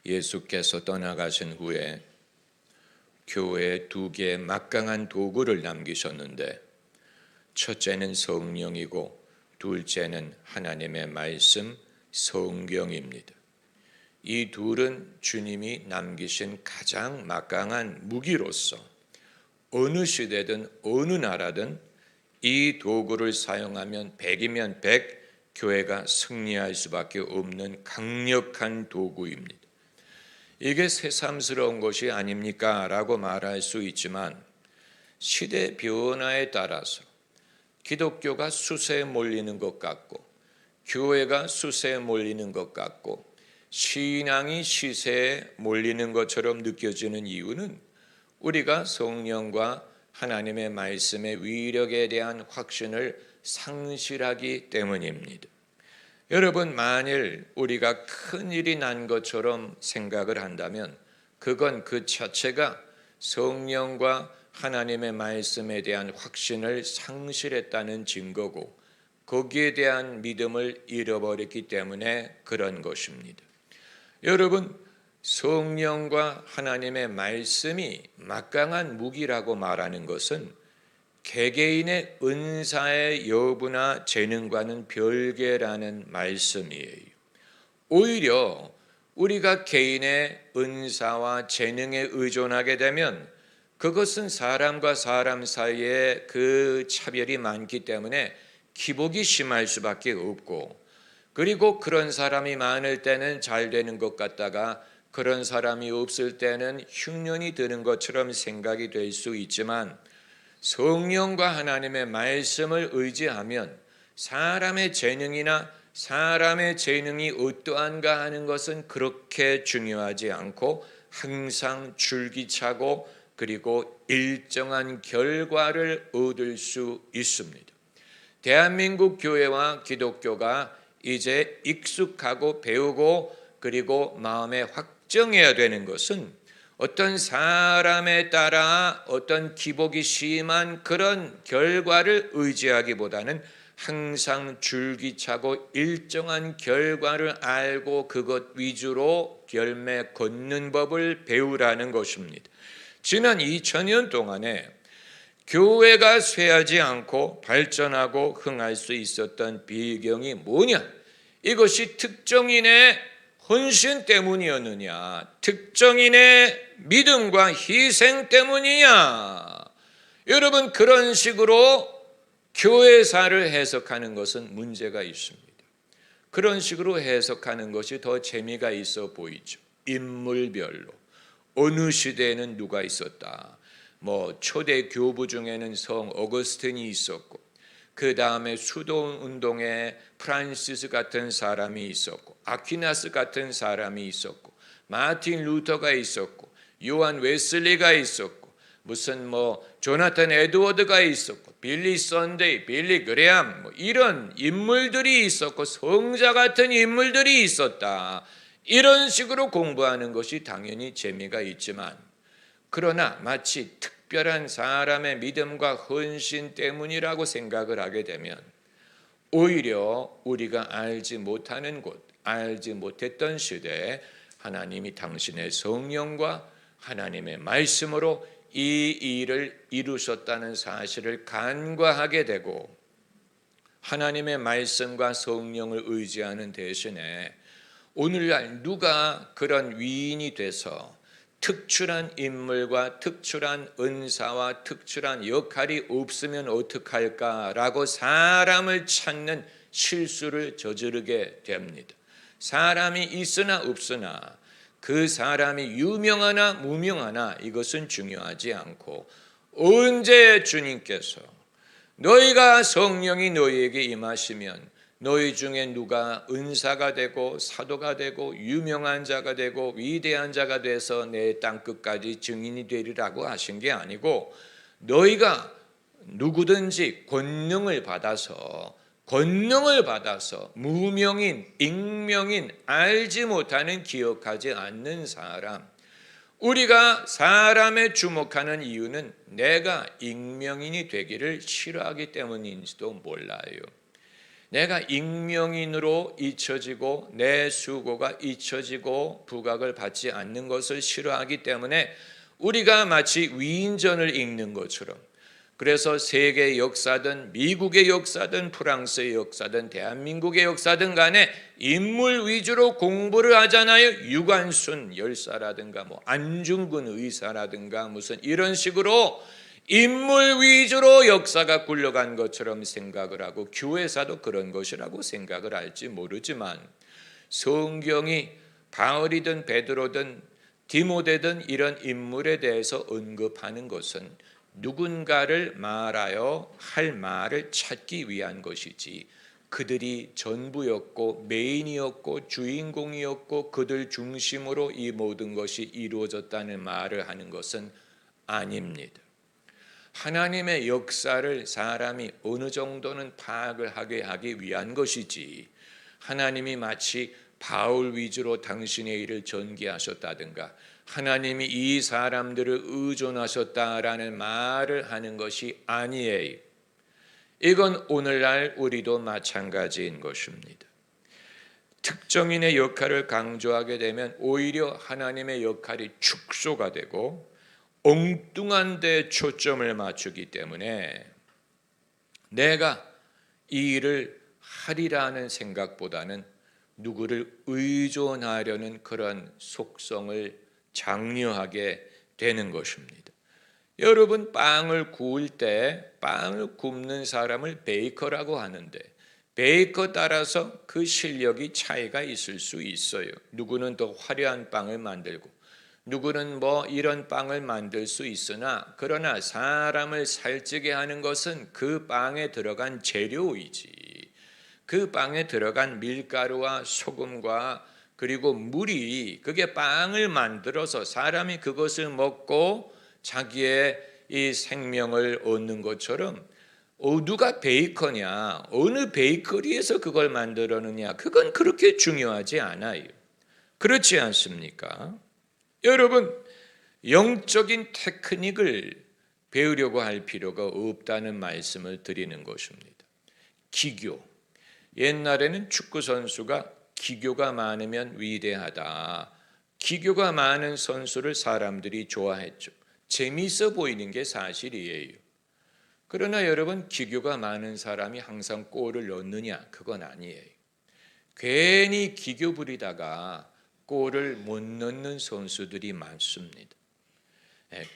예수께서 떠나가신 후에 교회에 두 개의 막강한 도구를 남기셨는데, 첫째는 성령이고 둘째는 하나님의 말씀, 성경입니다. 이 둘은 주님이 남기신 가장 막강한 무기로서 어느 시대든 어느 나라든 이 도구를 사용하면 100이면 100 교회가 승리할 수밖에 없는 강력한 도구입니다. 이게 새삼스러운 것이 아닙니까? 라고 말할 수 있지만, 시대 변화에 따라서 기독교가 수세에 몰리는 것 같고 교회가 수세에 몰리는 것 같고 신앙이 시세에 몰리는 것처럼 느껴지는 이유는 우리가 성령과 하나님의 말씀의 위력에 대한 확신을 상실하기 때문입니다. 여러분, 만일 우리가 큰일이 난 것처럼 생각을 한다면 그건 그 자체가 성령과 하나님의 말씀에 대한 확신을 상실했다는 증거고, 거기에 대한 믿음을 잃어버렸기 때문에 그런 것입니다. 여러분, 성령과 하나님의 말씀이 막강한 무기라고 말하는 것은 개개인의 은사의 여부나 재능과는 별개라는 말씀이에요. 오히려 우리가 개인의 은사와 재능에 의존하게 되면 그것은 사람과 사람 사이에 그 차별이 많기 때문에 기복이 심할 수밖에 없고, 그리고 그런 사람이 많을 때는 잘 되는 것 같다가 그런 사람이 없을 때는 흉년이 드는 것처럼 생각이 될 수 있지만, 성령과 하나님의 말씀을 의지하면 사람의 재능이나 사람의 재능이 어떠한가 하는 것은 그렇게 중요하지 않고 항상 줄기차고 그리고 일정한 결과를 얻을 수 있습니다. 대한민국 교회와 기독교가 이제 익숙하고 배우고 그리고 마음에 확정해야 되는 것은 어떤 사람에 따라 어떤 기복이 심한 그런 결과를 의지하기보다는 항상 줄기차고 일정한 결과를 알고 그것 위주로 열매 걷는 법을 배우라는 것입니다. 지난 2000년 동안에 교회가 쇠하지 않고 발전하고 흥할 수 있었던 배경이 뭐냐? 이것이 특정인의 헌신 때문이었느냐? 특정인의 믿음과 희생 때문이냐? 여러분, 그런 식으로 교회사를 해석하는 것은 문제가 있습니다. 그런 식으로 해석하는 것이 더 재미가 있어 보이죠. 인물별로 어느 시대에는 누가 있었다. 초대 교부 중에는 성 어거스틴이 있었고, 그 다음에 수도운동에 프란시스 같은 사람이 있었고, 아퀴나스 같은 사람이 있었고, 마틴 루터가 있었고, 요한 웨슬리가 있었고, 조나탄 에드워드가 있었고, 빌리 선데이, 빌리 그레암, 이런 인물들이 있었고, 성자 같은 인물들이 있었다. 이런 식으로 공부하는 것이 당연히 재미가 있지만, 그러나 마치 특별한 사람의 믿음과 헌신 때문이라고 생각을 하게 되면 오히려 우리가 알지 못하는 곳, 알지 못했던 시대에 하나님이 당신의 성령과 하나님의 말씀으로 이 일을 이루셨다는 사실을 간과하게 되고, 하나님의 말씀과 성령을 의지하는 대신에 오늘날 누가 그런 위인이 돼서 특출한 인물과 특출한 은사와 특출한 역할이 없으면 어떡할까라고 사람을 찾는 실수를 저지르게 됩니다. 사람이 있으나 없으나 그 사람이 유명하나 무명하나 이것은 중요하지 않고, 언제 주님께서 너희가 성령이 너희에게 임하시면 너희 중에 누가 은사가 되고 사도가 되고 유명한 자가 되고 위대한 자가 돼서 내 땅끝까지 증인이 되리라고 하신 게 아니고, 너희가 누구든지 권능을 받아서 무명인, 익명인, 알지 못하는, 기억하지 않는 사람, 우리가 사람에 주목하는 이유는 내가 익명인이 되기를 싫어하기 때문인지도 몰라요. 내가 익명인으로 잊혀지고 내 수고가 잊혀지고 부각을 받지 않는 것을 싫어하기 때문에 우리가 마치 위인전을 읽는 것처럼, 그래서 세계 역사든 미국의 역사든 프랑스의 역사든 대한민국의 역사든 간에 인물 위주로 공부를 하잖아요. 유관순 열사라든가 안중근 의사라든가 무슨 이런 식으로 인물 위주로 역사가 굴러간 것처럼 생각을 하고, 교회사도 그런 것이라고 생각을 할지 모르지만, 성경이 바울이든 베드로든 디모데든 이런 인물에 대해서 언급하는 것은 누군가를 말하여 할 말을 찾기 위한 것이지, 그들이 전부였고 메인이었고 주인공이었고 그들 중심으로 이 모든 것이 이루어졌다는 말을 하는 것은 아닙니다. 하나님의 역사를 사람이 어느 정도는 파악을 하게 하기 위한 것이지, 하나님이 마치 바울 위주로 당신의 일을 전개하셨다든가 하나님이 이 사람들을 의존하셨다라는 말을 하는 것이 아니에요. 이건 오늘날 우리도 마찬가지인 것입니다. 특정인의 역할을 강조하게 되면 오히려 하나님의 역할이 축소가 되고 엉뚱한 데 초점을 맞추기 때문에 내가 이 일을 하리라는 생각보다는 누구를 의존하려는 그런 속성을 장려하게 되는 것입니다. 여러분, 빵을 구울 때 빵을 굽는 사람을 베이커라고 하는데, 베이커 따라서 그 실력이 차이가 있을 수 있어요. 누구는 더 화려한 빵을 만들고 누구는 이런 빵을 만들 수 있으나, 그러나 사람을 살찌게 하는 것은 그 빵에 들어간 재료이지, 그 빵에 들어간 밀가루와 소금과 그리고 물이 그게 빵을 만들어서 사람이 그것을 먹고 자기의 이 생명을 얻는 것처럼, 누가 베이커냐, 어느 베이커리에서 그걸 만들었느냐, 그건 그렇게 중요하지 않아요. 그렇지 않습니까? 여러분, 영적인 테크닉을 배우려고 할 필요가 없다는 말씀을 드리는 것입니다. 기교. 옛날에는 축구 선수가 기교가 많으면 위대하다, 기교가 많은 선수를 사람들이 좋아했죠. 재미있어 보이는 게 사실이에요. 그러나 여러분, 기교가 많은 사람이 항상 골을 넣느냐? 그건 아니에요. 괜히 기교 부리다가 골을 못 넣는 선수들이 많습니다.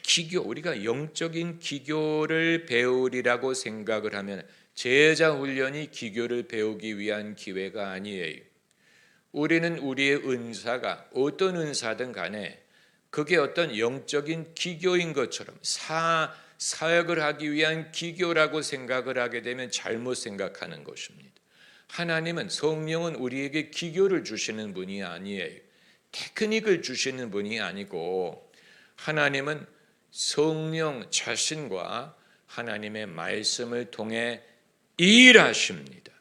기교, 우리가 영적인 기교를 배우리라고 생각을 하면 제자 훈련이 기교를 배우기 위한 기회가 아니에요. 우리는 우리의 은사가 어떤 은사든 간에 그게 어떤 영적인 기교인 것처럼 사역을 하기 위한 기교라고 생각을 하게 되면 잘못 생각하는 것입니다. 하나님은, 성령은 우리에게 기교를 주시는 분이 아니에요. 테크닉을 주시는 분이 아니고, 하나님은 성령 자신과 하나님의 말씀을 통해 일하십니다.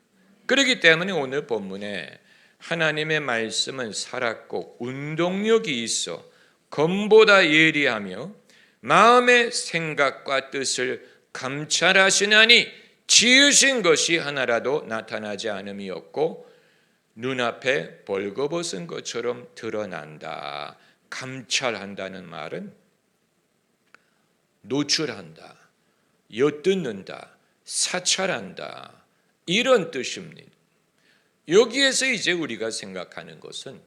그렇기 때문에 오늘 본문에 하나님의 말씀은 살았고 운동력이 있어 검보다 예리하며 마음의 생각과 뜻을 감찰하시나니 지으신 것이 하나라도 나타나지 않음이 없고 눈앞에 벌거벗은 것처럼 드러난다. 감찰한다는 말은 노출한다, 엿듣는다, 사찰한다, 이런 뜻입니다. 여기에서 이제 우리가 생각하는 것은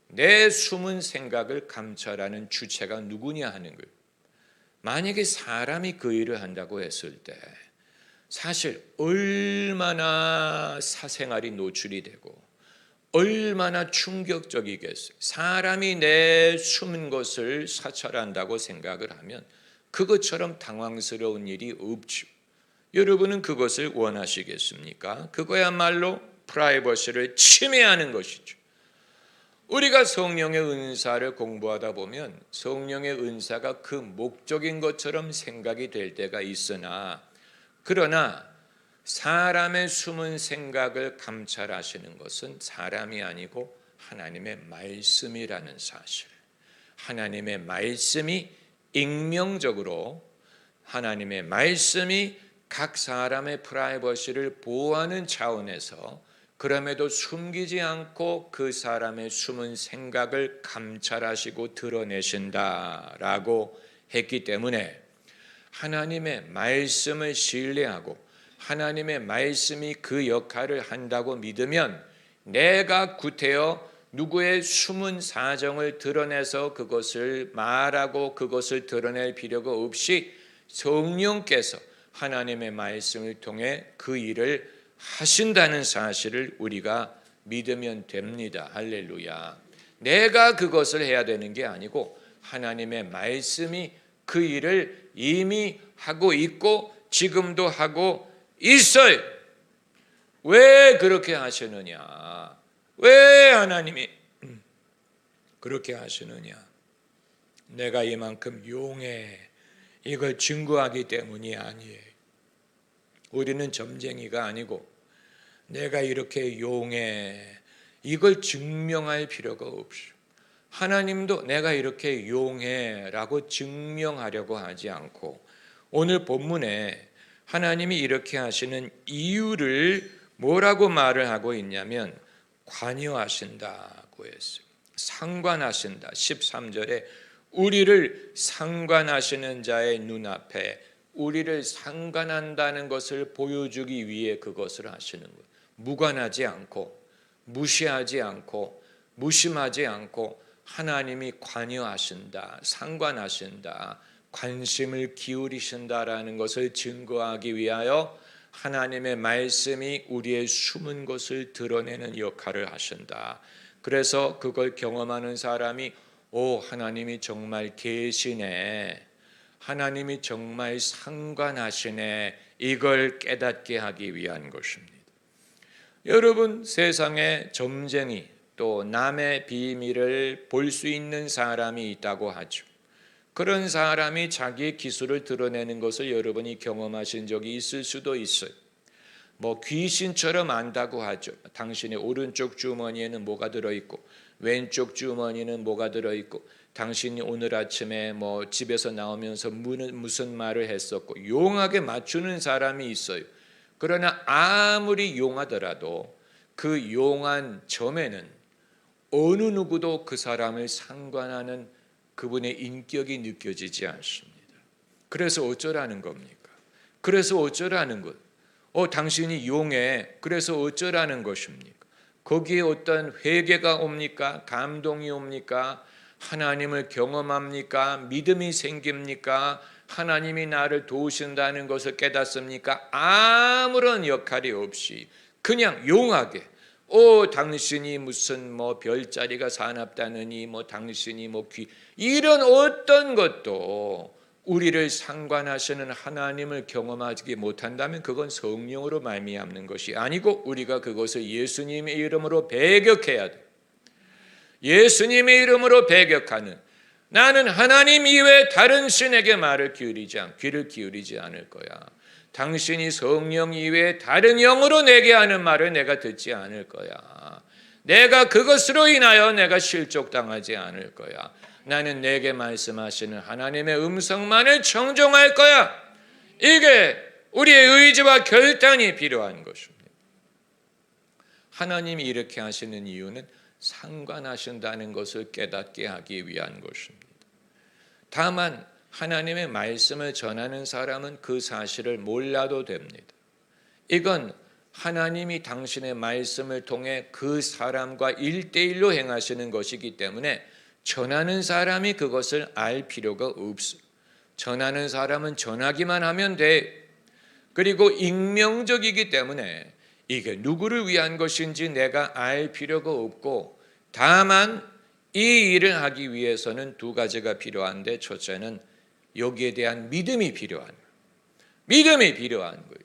내 숨은 생각을 감찰하는 주체가 누구냐 하는 거예요. 만약에 사람이 그 일을 한다고 했을 때 사실 얼마나 사생활이 노출이 되고 얼마나 충격적이겠어요. 사람이 내 숨은 것을 사찰한다고 생각을 하면 그것처럼 당황스러운 일이 없죠. 여러분은 그것을 원하시겠습니까? 그거야말로 프라이버시를 침해하는 것이죠. 우리가 성령의 은사를 공부하다 보면 성령의 은사가 그 목적인 것처럼 생각이 될 때가 있으나, 그러나 사람의 숨은 생각을 감찰하시는 것은 사람이 아니고 하나님의 말씀이라는 사실, 하나님의 말씀이 익명적으로, 하나님의 말씀이 각 사람의 프라이버시를 보호하는 차원에서 그럼에도 숨기지 않고 그 사람의 숨은 생각을 감찰하시고 드러내신다라고 했기 때문에 하나님의 말씀을 신뢰하고 하나님의 말씀이 그 역할을 한다고 믿으면 내가 구태여 누구의 숨은 사정을 드러내서 그것을 말하고 그것을 드러낼 필요가 없이 성령께서 하나님의 말씀을 통해 그 일을 하신다는 사실을 우리가 믿으면 됩니다. 할렐루야. 내가 그것을 해야 되는 게 아니고 하나님의 말씀이 그 일을 이미 하고 있고 지금도 하고 있어요. 왜 그렇게 하시느냐? 왜 하나님이 그렇게 하시느냐? 내가 이만큼 용해 이걸 증거하기 때문이 아니에요. 우리는 점쟁이가 아니고 내가 이렇게 용해 이걸 증명할 필요가 없어. 하나님도 내가 이렇게 용해라고 증명하려고 하지 않고 오늘 본문에 하나님이 이렇게 하시는 이유를 뭐라고 말을 하고 있냐면 관여하신다고 했어요. 상관하신다. 13절에 우리를 상관하시는 자의 눈앞에 우리를 상관한다는 것을 보여주기 위해 그것을 하시는 거예요. 무관하지 않고 무시하지 않고 무심하지 않고 하나님이 관여하신다, 상관하신다, 관심을 기울이신다라는 것을 증거하기 위하여 하나님의 말씀이 우리의 숨은 것을 드러내는 역할을 하신다. 그래서 그걸 경험하는 사람이 하나님이 정말 계시네, 하나님이 정말 상관하시네, 이걸 깨닫게 하기 위한 것입니다. 여러분, 세상에 점쟁이 또 남의 비밀을 볼 수 있는 사람이 있다고 하죠. 그런 사람이 자기의 기술을 드러내는 것을 여러분이 경험하신 적이 있을 수도 있어요. 귀신처럼 안다고 하죠. 당신의 오른쪽 주머니에는 뭐가 들어있고 왼쪽 주머니는 뭐가 들어있고 당신이 오늘 아침에 집에서 나오면서 무슨 말을 했었고 용하게 맞추는 사람이 있어요. 그러나 아무리 용하더라도 그 용한 점에는 어느 누구도 그 사람을 상관하는 그분의 인격이 느껴지지 않습니다. 그래서 어쩌라는 겁니까? 그래서 어쩌라는 것? 당신이 용해. 그래서 어쩌라는 것입니까? 거기에 어떤 회개가 옵니까? 감동이 옵니까? 하나님을 경험합니까? 믿음이 생깁니까? 하나님이 나를 도우신다는 것을 깨닫습니까? 아무런 역할이 없이 그냥 용하게 당신이 무슨 별자리가 사납다느니 당신이 귀 이런 어떤 것도 우리를 상관하시는 하나님을 경험하지 못한다면 그건 성령으로 말미암는 것이 아니고 우리가 그것을 예수님의 이름으로 배격해야 돼. 예수님의 이름으로 배격하는, 나는 하나님 이외에 다른 신에게 귀를 기울이지 않을 거야. 당신이 성령 이외에 다른 영으로 내게 하는 말을 내가 듣지 않을 거야. 내가 그것으로 인하여 내가 실족당하지 않을 거야. 나는 내게 말씀하시는 하나님의 음성만을 청종할 거야. 이게 우리의 의지와 결단이 필요한 것입니다. 하나님이 이렇게 하시는 이유는 상관하신다는 것을 깨닫게 하기 위한 것입니다. 다만 하나님의 말씀을 전하는 사람은 그 사실을 몰라도 됩니다. 이건 하나님이 당신의 말씀을 통해 그 사람과 1:1로 행하시는 것이기 때문에 전하는 사람이 그것을 알 필요가 없어. 전하는 사람은 전하기만 하면 돼. 그리고 익명적이기 때문에 이게 누구를 위한 것인지 내가 알 필요가 없고, 다만 이 일을 하기 위해서는 두 가지가 필요한데, 첫째는 여기에 대한 믿음이 필요한 거예요. 믿음이 필요한 거예요.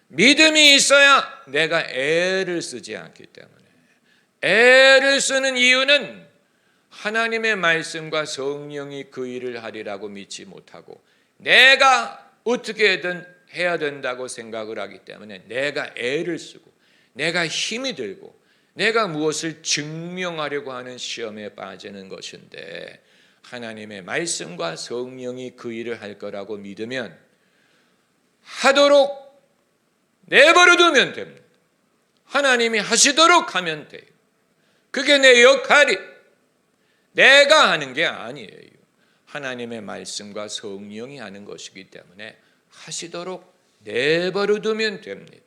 믿음이 있어야 내가 애를 쓰지 않기 때문에, 애를 쓰는 이유는 하나님의 말씀과 성령이 그 일을 하리라고 믿지 못하고 내가 어떻게든 해야 된다고 생각을 하기 때문에 내가 애를 쓰고 내가 힘이 들고 내가 무엇을 증명하려고 하는 시험에 빠지는 것인데, 하나님의 말씀과 성령이 그 일을 할 거라고 믿으면 하도록 내버려 두면 됩니다. 하나님이 하시도록 하면 돼요. 그게 내 역할이, 내가 하는 게 아니에요. 하나님의 말씀과 성령이 하는 것이기 때문에 하시도록 내버려 두면 됩니다.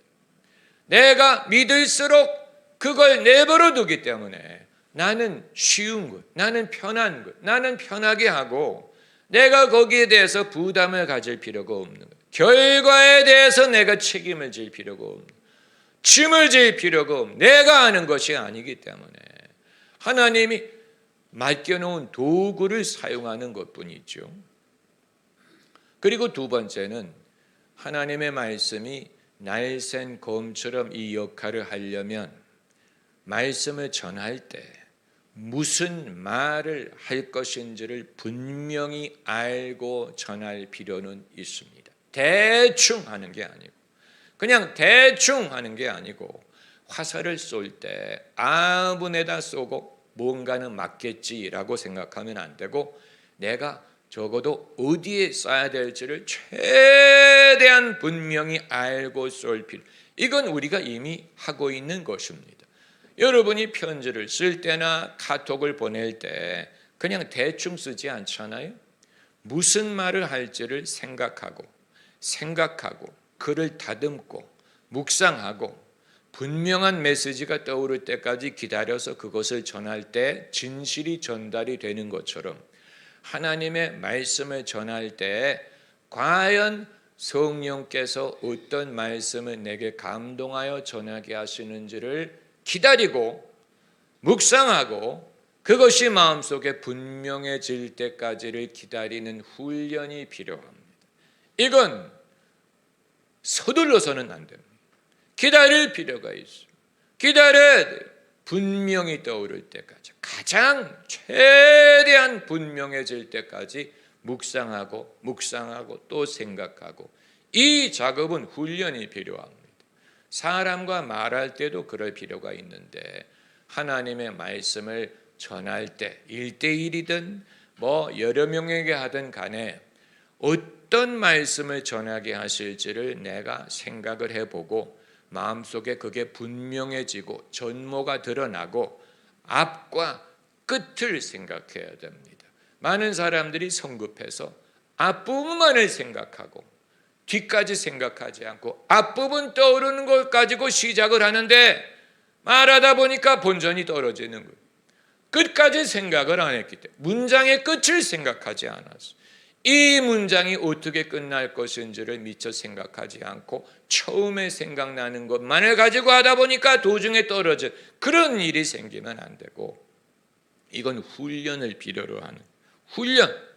내가 믿을수록 그걸 내버려 두기 때문에 나는 쉬운 것, 나는 편한 것, 나는 편하게 하고 내가 거기에 대해서 부담을 가질 필요가 없는 것, 결과에 대해서 내가 책임을 질 필요가 없는 것, 짐을 질 필요가 없는, 내가 하는 것이 아니기 때문에 하나님이 맡겨놓은 도구를 사용하는 것뿐이죠. 그리고 두 번째는 하나님의 말씀이 날쌘 검처럼 이 역할을 하려면 말씀을 전할 때 무슨 말을 할 것인지를 분명히 알고 전할 필요는 있습니다. 대충 하는 게 아니고, 그냥 대충 하는 게 아니고, 화살을 쏠 때 아무데나 쏘고 뭔가는 맞겠지라고 생각하면 안 되고, 내가 적어도 어디에 쏴야 될지를 최대한 분명히 알고 쏠 필요, 이건 우리가 이미 하고 있는 것입니다. 여러분이 편지를 쓸 때나 카톡을 보낼 때 그냥 대충 쓰지 않잖아요. 무슨 말을 할지를 생각하고 글을 다듬고 묵상하고 분명한 메시지가 떠오를 때까지 기다려서 그것을 전할 때 진실이 전달이 되는 것처럼 하나님의 말씀을 전할 때 과연 성령께서 어떤 말씀을 내게 감동하여 전하게 하시는지를 기다리고 묵상하고 그것이 마음속에 분명해질 때까지를 기다리는 훈련이 필요합니다. 이건 서둘러서는 안 됩니다. 기다릴 필요가 있어요. 기다려야 돼요. 분명히 떠오를 때까지, 가장 최대한 분명해질 때까지 묵상하고 또 생각하고, 이 작업은 훈련이 필요합니다. 사람과 말할 때도 그럴 필요가 있는데 하나님의 말씀을 전할 때 1대1이든 여러 명에게 하든 간에 어떤 말씀을 전하게 하실지를 내가 생각을 해보고 마음속에 그게 분명해지고 전모가 드러나고 앞과 끝을 생각해야 됩니다. 많은 사람들이 성급해서 앞부분만을 생각하고 뒤까지 생각하지 않고 앞부분 떠오르는 것 가지고 시작을 하는데 말하다 보니까 본전이 떨어지는 거예요. 끝까지 생각을 안 했기 때문에, 문장의 끝을 생각하지 않았어요. 이 문장이 어떻게 끝날 것인지를 미처 생각하지 않고 처음에 생각나는 것만을 가지고 하다 보니까 도중에 떨어져, 그런 일이 생기면 안 되고, 이건 훈련을 필요로 하는 훈련.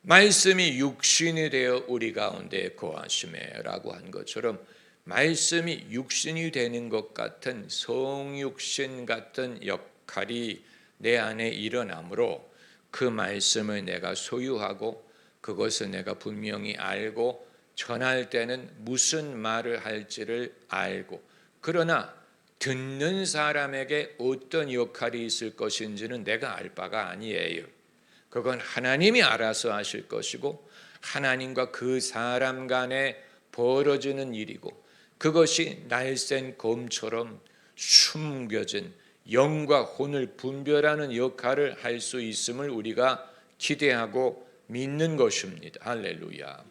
말씀이 육신이 되어 우리 가운데 거하시매라고 한 것처럼 말씀이 육신이 되는 것 같은 성육신 같은 역할이 내 안에 일어나므로 그 말씀을 내가 소유하고 그것을 내가 분명히 알고 전할 때는 무슨 말을 할지를 알고, 그러나 듣는 사람에게 어떤 역할이 있을 것인지는 내가 알 바가 아니에요. 그건 하나님이 알아서 하실 것이고 하나님과 그 사람 간에 벌어지는 일이고, 그것이 날쌘 검처럼 숨겨진 영과 혼을 분별하는 역할을 할 수 있음을 우리가 기대하고 믿는 것입니다. 할렐루야.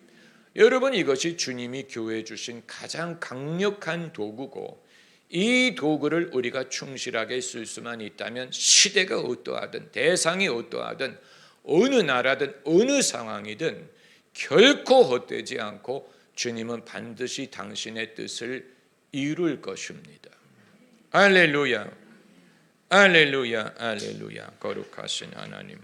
여러분, 이것이 주님이 교회에 주신 가장 강력한 도구고, 이 도구를 우리가 충실하게 쓸 수만 있다면 시대가 어떠하든 대상이 어떠하든 어느 나라든 어느 상황이든 결코 헛되지 않고 주님은 반드시 당신의 뜻을 이룰 것입니다. 할렐루야, 할렐루야, 할렐루야. 거룩하신 하나님,